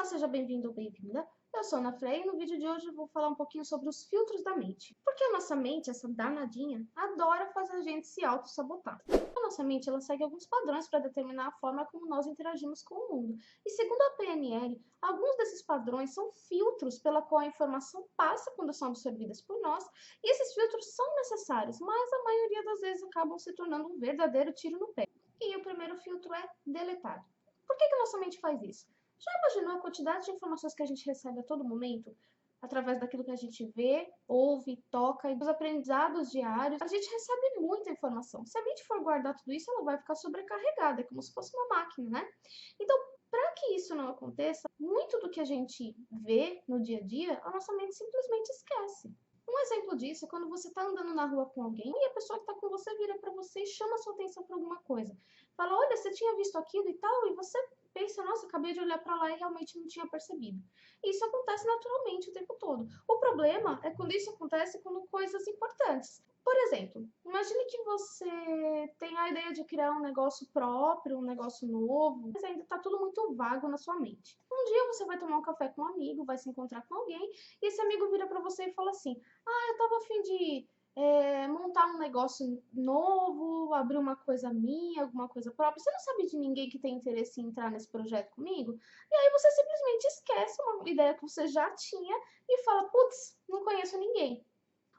Seja bem-vindo ou bem-vinda. Eu sou a Ana Freire e no vídeo de hoje eu vou falar um pouquinho sobre os filtros da mente. Porque a nossa mente, essa danadinha, adora fazer a gente se auto-sabotar. A nossa mente ela segue alguns padrões para determinar a forma como nós interagimos com o mundo. E segundo a PNL, alguns desses padrões são filtros pela qual a informação passa quando são absorvidas por nós. E esses filtros são necessários, mas a maioria das vezes acabam se tornando um verdadeiro tiro no pé. E o primeiro filtro é deletar. Por que a nossa mente faz isso? Já imaginou a quantidade de informações que a gente recebe a todo momento? Através daquilo que a gente vê, ouve, toca e dos aprendizados diários, a gente recebe muita informação. Se a mente for guardar tudo isso, ela vai ficar sobrecarregada, é como se fosse uma máquina, né? Então, para que isso não aconteça, muito do que a gente vê no dia a dia, a nossa mente simplesmente esquece. Um exemplo disso é quando você está andando na rua com alguém e a pessoa que está com você vira para você e chama a sua atenção para alguma coisa. Fala, olha, você tinha visto aquilo e tal, e você pensa, nossa, acabei de olhar para lá e realmente não tinha percebido. Isso acontece naturalmente o tempo todo. O problema é quando isso acontece com coisas importantes. Por exemplo, imagine que você tem a ideia de criar um negócio próprio, um negócio novo, mas ainda está tudo muito vago na sua mente. Um dia você vai tomar um café com um amigo, vai se encontrar com alguém, e esse amigo vira para você e fala assim, eu estava a fim de montar um negócio novo, abrir uma coisa minha, alguma coisa própria. Você não sabe de ninguém que tem interesse em entrar nesse projeto comigo? E aí você simplesmente esquece uma ideia que você já tinha e fala, putz, não conheço ninguém.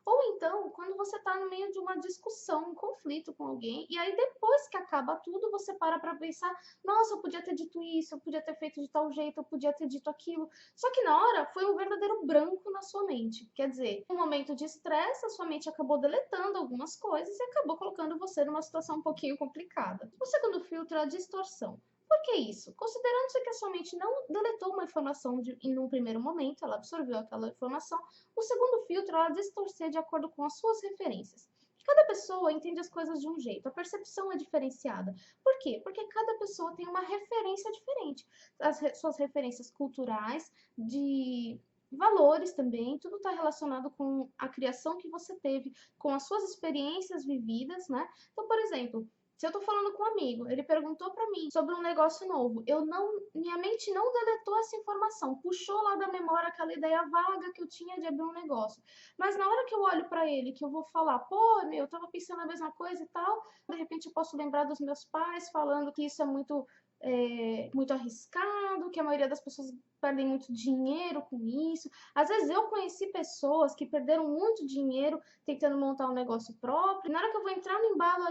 Ou então, quando você está no meio de uma discussão, um conflito com alguém, e aí depois que acaba tudo, você para pensar, nossa, eu podia ter dito isso, eu podia ter feito de tal jeito, eu podia ter dito aquilo. Só que na hora foi um verdadeiro branco na sua mente. Quer dizer, um momento de estresse, a sua mente acabou deletando algumas coisas e acabou colocando você numa situação um pouquinho complicada. O segundo filtro é a distorção. Por que isso? Considerando-se que a sua mente não deletou uma informação em um primeiro momento, ela absorveu aquela informação, o segundo filtro é ela distorcer de acordo com as suas referências. Cada pessoa entende as coisas de um jeito, a percepção é diferenciada. Por quê? Porque cada pessoa tem uma referência diferente. Suas referências culturais, de valores também, tudo está relacionado com a criação que você teve, com as suas experiências vividas, né? Então, por exemplo, se eu tô falando com um amigo, ele perguntou para mim sobre um negócio novo, minha mente não deletou essa informação, puxou lá da memória aquela ideia vaga que eu tinha de abrir um negócio. Mas na hora que eu olho para ele, que eu vou falar, pô, eu tava pensando a mesma coisa e tal, de repente eu posso lembrar dos meus pais falando que isso é muito arriscado, que a maioria das pessoas perdem muito dinheiro com isso. Às vezes eu conheci pessoas que perderam muito dinheiro tentando montar um negócio próprio. Na hora que eu vou entrar no embalo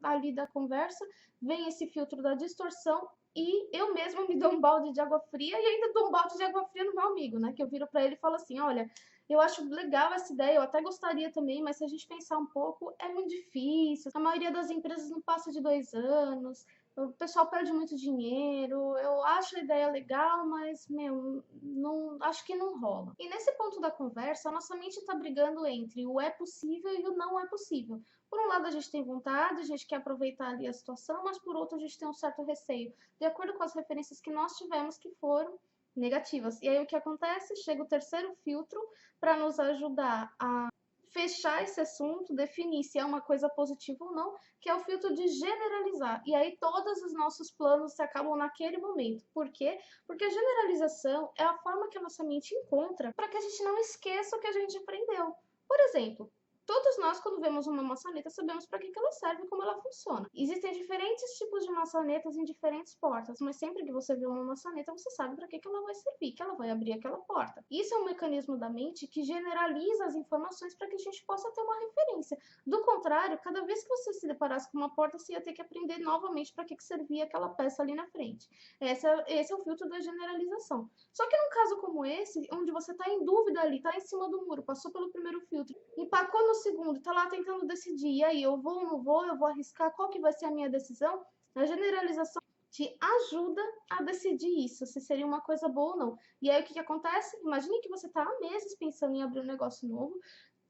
ali da conversa, vem esse filtro da distorção e eu mesma me dou um balde de água fria e ainda dou um balde de água fria no meu amigo, né? Que eu viro para ele e falo assim, olha, eu acho legal essa ideia, eu até gostaria também, mas se a gente pensar um pouco, é muito difícil. A maioria das empresas não passa de 2 anos, o pessoal perde muito dinheiro, eu acho a ideia legal, mas, não, acho que não rola. E nesse ponto da conversa, a nossa mente está brigando entre o é possível e o não é possível. Por um lado, a gente tem vontade, a gente quer aproveitar ali a situação, mas por outro, a gente tem um certo receio, de acordo com as referências que nós tivemos que foram negativas. E aí o que acontece? Chega o terceiro filtro para nos ajudar a fechar esse assunto, definir se é uma coisa positiva ou não, que é o filtro de generalizar. E aí todos os nossos planos se acabam naquele momento. Por quê? Porque a generalização é a forma que a nossa mente encontra para que a gente não esqueça o que a gente aprendeu. Por exemplo, todos nós, quando vemos uma maçaneta, sabemos para que ela serve e como ela funciona. Existem diferentes tipos de maçanetas em diferentes portas, mas sempre que você vê uma maçaneta, você sabe para que ela vai servir, que ela vai abrir aquela porta. Isso é um mecanismo da mente que generaliza as informações para que a gente possa ter uma referência. Do contrário, cada vez que você se deparasse com uma porta, você ia ter que aprender novamente para que servia aquela peça ali na frente. Esse é o filtro da generalização. Só que num caso como esse, onde você está em dúvida ali, está em cima do muro, passou pelo primeiro filtro, empacou no segundo, tá lá tentando decidir, e aí, eu vou ou não vou, eu vou arriscar, qual que vai ser a minha decisão? A generalização te ajuda a decidir isso, se seria uma coisa boa ou não. E aí, o que acontece? Imagine que você tá há meses pensando em abrir um negócio novo,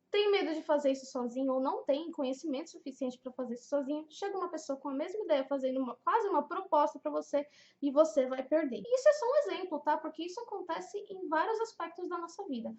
tem medo de fazer isso sozinho ou não tem conhecimento suficiente para fazer isso sozinho, chega uma pessoa com a mesma ideia fazendo quase uma proposta para você e você vai perder. E isso é só um exemplo, tá? Porque isso acontece em vários aspectos da nossa vida.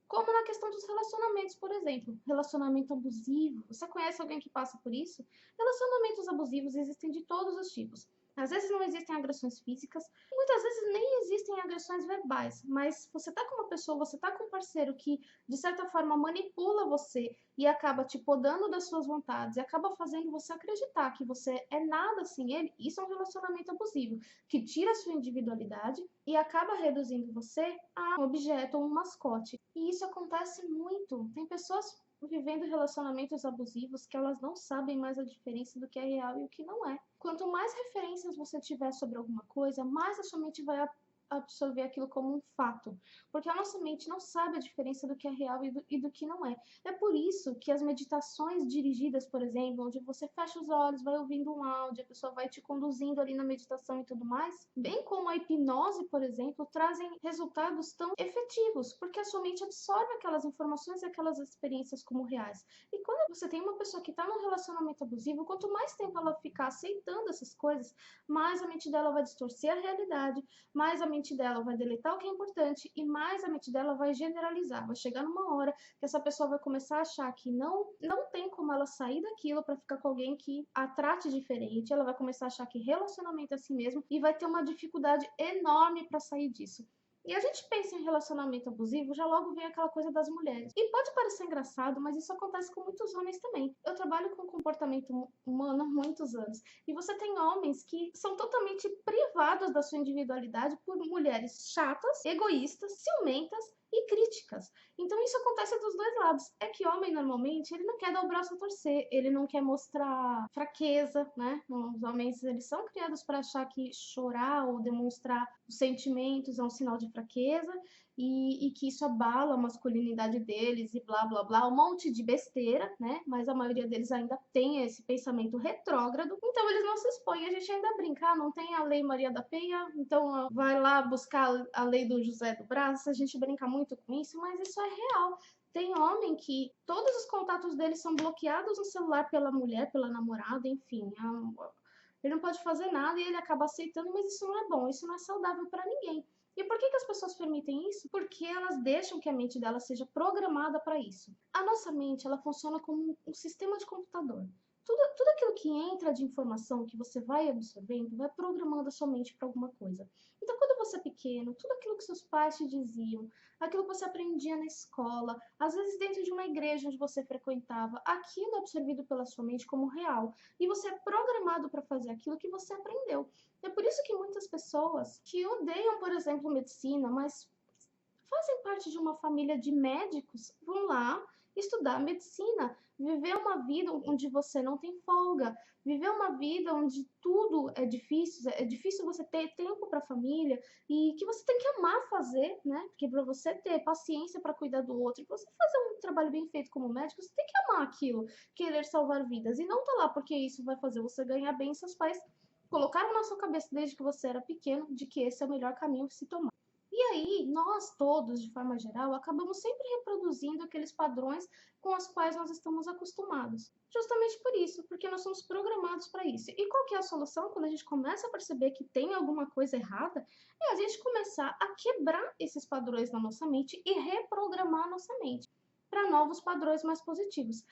Como na questão dos relacionamentos, por exemplo. Relacionamento abusivo. Você conhece alguém que passa por isso? Relacionamentos abusivos existem de todos os tipos. Às vezes não existem agressões físicas, muitas vezes nem existem agressões verbais, mas você tá com uma pessoa, você tá com um parceiro que, de certa forma, manipula você e acaba te podando das suas vontades e acaba fazendo você acreditar que você é nada sem ele, isso é um relacionamento abusivo, que tira a sua individualidade e acaba reduzindo você a um objeto ou um mascote. E isso acontece muito. Tem pessoas vivendo relacionamentos abusivos que elas não sabem mais a diferença do que é real e o que não é. Quanto mais referências você tiver sobre alguma coisa, mais a sua mente vai absorver aquilo como um fato, porque a nossa mente não sabe a diferença do que é real e do que não é. É por isso que as meditações dirigidas, por exemplo, onde você fecha os olhos, vai ouvindo um áudio, a pessoa vai te conduzindo ali na meditação e tudo mais, bem como a hipnose, por exemplo, trazem resultados tão efetivos, porque a sua mente absorve aquelas informações e aquelas experiências como reais. E quando você tem uma pessoa que está num relacionamento abusivo, quanto mais tempo ela ficar aceitando essas coisas, mais a mente dela vai distorcer a realidade, mais a mente dela vai deletar o que é importante e mais a mente dela vai generalizar. Vai chegar numa hora que essa pessoa vai começar a achar que não tem como ela sair daquilo para ficar com alguém que a trate diferente. Ela vai começar a achar que relacionamento é assim mesmo e vai ter uma dificuldade enorme para sair disso. E a gente pensa em relacionamento abusivo, já logo vem aquela coisa das mulheres. E pode parecer engraçado, mas isso acontece com muitos homens também. Eu trabalho com comportamento humano há muitos anos. E você tem homens que são totalmente privados da sua individualidade por mulheres chatas, egoístas, ciumentas e críticas. Então isso acontece dos dois lados. É que homem normalmente ele não quer dar o braço a torcer, ele não quer mostrar fraqueza, né? Os homens eles são criados para achar que chorar ou demonstrar os sentimentos é um sinal de fraqueza e que isso abala a masculinidade deles e blá blá blá, um monte de besteira, né? Mas a maioria deles ainda tem esse pensamento retrógrado, então eles não se expõem. A gente ainda brinca, não tem a lei Maria da Penha, então vai lá buscar a lei do José do Brás. A gente brinca muito com isso, mas isso é real. Tem homem que todos os contatos dele são bloqueados no celular pela mulher, pela namorada, enfim. Ele não pode fazer nada e ele acaba aceitando, mas isso não é bom, isso não é saudável para ninguém. E por que as pessoas permitem isso? Porque elas deixam que a mente dela seja programada para isso. A nossa mente, ela funciona como um sistema de computador. Tudo aquilo que entra de informação que você vai absorvendo, vai programando a sua mente para alguma coisa. Então, quando você é pequeno, tudo aquilo que seus pais te diziam, aquilo que você aprendia na escola, às vezes dentro de uma igreja onde você frequentava, aquilo é absorvido pela sua mente como real. E você é programado para fazer aquilo que você aprendeu. É por isso que muitas pessoas que odeiam, por exemplo, medicina, mas fazem parte de uma família de médicos, vão lá estudar medicina, viver uma vida onde você não tem folga, viver uma vida onde tudo é difícil você ter tempo para a família e que você tem que amar fazer, né? Porque para você ter paciência para cuidar do outro, para você fazer um trabalho bem feito como médico, você tem que amar aquilo, querer salvar vidas e não tá lá porque isso vai fazer você ganhar bem. Seus pais colocaram na sua cabeça desde que você era pequeno de que esse é o melhor caminho a se tomar. E aí, nós todos, de forma geral, acabamos sempre reproduzindo aqueles padrões com os quais nós estamos acostumados. Justamente por isso, porque nós somos programados para isso. E qual que é a solução quando a gente começa a perceber que tem alguma coisa errada? É a gente começar a quebrar esses padrões na nossa mente e reprogramar a nossa mente para novos padrões mais positivos.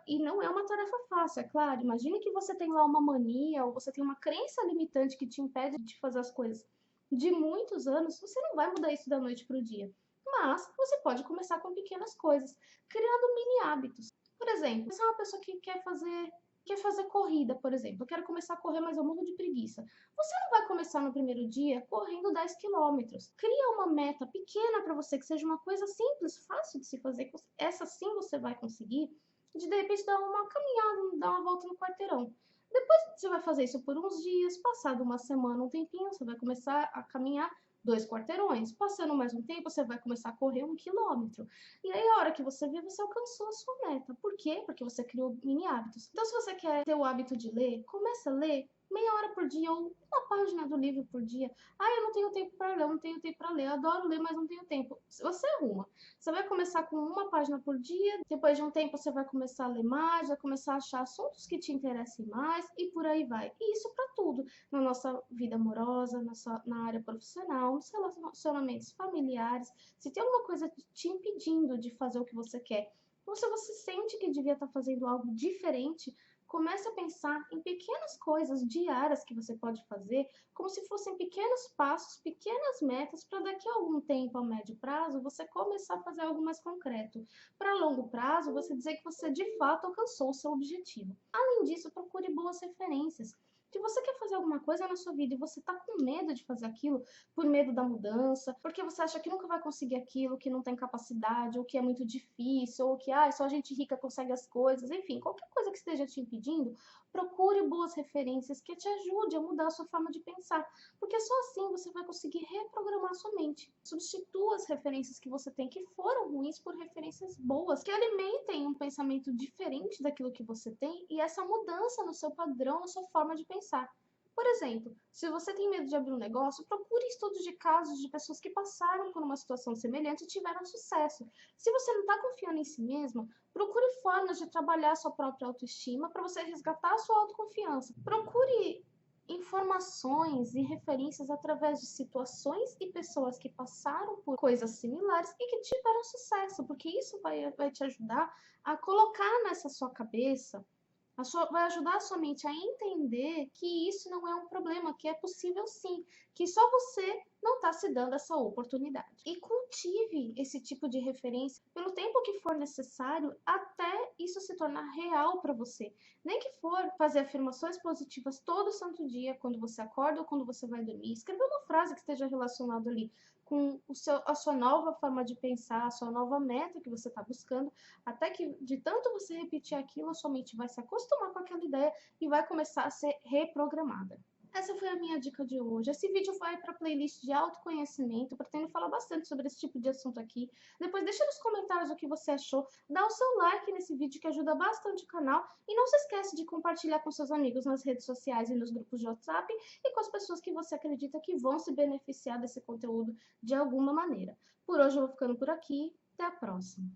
E não é uma tarefa fácil, é claro. Imagine que você tem lá uma mania ou você tem uma crença limitante que te impede de fazer as coisas de muitos anos, você não vai mudar isso da noite para o dia. Mas você pode começar com pequenas coisas, criando mini hábitos. Por exemplo, você é uma pessoa que quer fazer corrida, por exemplo. Eu quero começar a correr, mas eu morro de preguiça. Você não vai começar no primeiro dia correndo 10 quilômetros. Cria uma meta pequena para você, que seja uma coisa simples, fácil de se fazer. Essa sim você vai conseguir. De repente dar uma caminhada, dar uma volta no quarteirão. Depois você vai fazer isso por uns dias, passado uma semana, um tempinho, você vai começar a caminhar 2 quarteirões. Passando mais um tempo, você vai começar a correr 1 quilômetro. E aí, a hora que você vê, você alcançou a sua meta. Por quê? Porque você criou mini hábitos. Então, se você quer ter o hábito de ler, comece a ler meia hora por dia ou uma página do livro por dia. Ah, eu não tenho tempo para ler, eu não tenho tempo para ler. Eu adoro ler, mas não tenho tempo. Você arruma. Você vai começar com uma página por dia, depois de um tempo você vai começar a ler mais, vai começar a achar assuntos que te interessem mais e por aí vai. E isso para tudo, na nossa vida amorosa, na área profissional, nos relacionamentos familiares. Se tem alguma coisa te impedindo de fazer o que você quer, ou se você sente que devia estar fazendo algo diferente, Comece a pensar em pequenas coisas diárias que você pode fazer, como se fossem pequenos passos, pequenas metas, para daqui a algum tempo, a médio prazo, você começar a fazer algo mais concreto. Para longo prazo, você dizer que você de fato alcançou o seu objetivo. Além disso, procure boas referências. Se você quer fazer alguma coisa na sua vida e você está com medo de fazer aquilo, por medo da mudança, porque você acha que nunca vai conseguir aquilo, que não tem capacidade, ou que é muito difícil, ou que só gente rica consegue as coisas, enfim, qualquer coisa que esteja te impedindo, procure boas referências que te ajude a mudar a sua forma de pensar, porque só assim você vai conseguir reprogramar sua mente. Substitua as referências que você tem que foram ruins por referências boas, que alimentem um pensamento diferente daquilo que você tem e essa mudança no seu padrão, na sua forma de pensar. Por exemplo, se você tem medo de abrir um negócio, procure estudos de casos de pessoas que passaram por uma situação semelhante e tiveram sucesso. Se você não está confiando em si mesmo, procure formas de trabalhar a sua própria autoestima para você resgatar a sua autoconfiança. Procure informações e referências através de situações e pessoas que passaram por coisas similares e que tiveram sucesso, porque isso vai te ajudar a colocar nessa sua cabeça vai ajudar a sua mente a entender que isso não é um problema, que é possível sim, que só você não está se dando essa oportunidade. E cultive esse tipo de referência pelo tempo que for necessário até isso se tornar real para você. Nem que for fazer afirmações positivas todo santo dia, quando você acorda ou quando você vai dormir. Escrever uma frase que esteja relacionada ali com a sua nova forma de pensar, a sua nova meta que você está buscando, até que de tanto você repetir aquilo, a sua mente vai se acostumar com aquela ideia e vai começar a ser reprogramada. Essa foi a minha dica de hoje. Esse vídeo vai para a playlist de autoconhecimento, pretendo falar bastante sobre esse tipo de assunto aqui. Depois deixa nos comentários o que você achou, dá o seu like nesse vídeo que ajuda bastante o canal e não se esquece de compartilhar com seus amigos nas redes sociais e nos grupos de WhatsApp e com as pessoas que você acredita que vão se beneficiar desse conteúdo de alguma maneira. Por hoje eu vou ficando por aqui, até a próxima!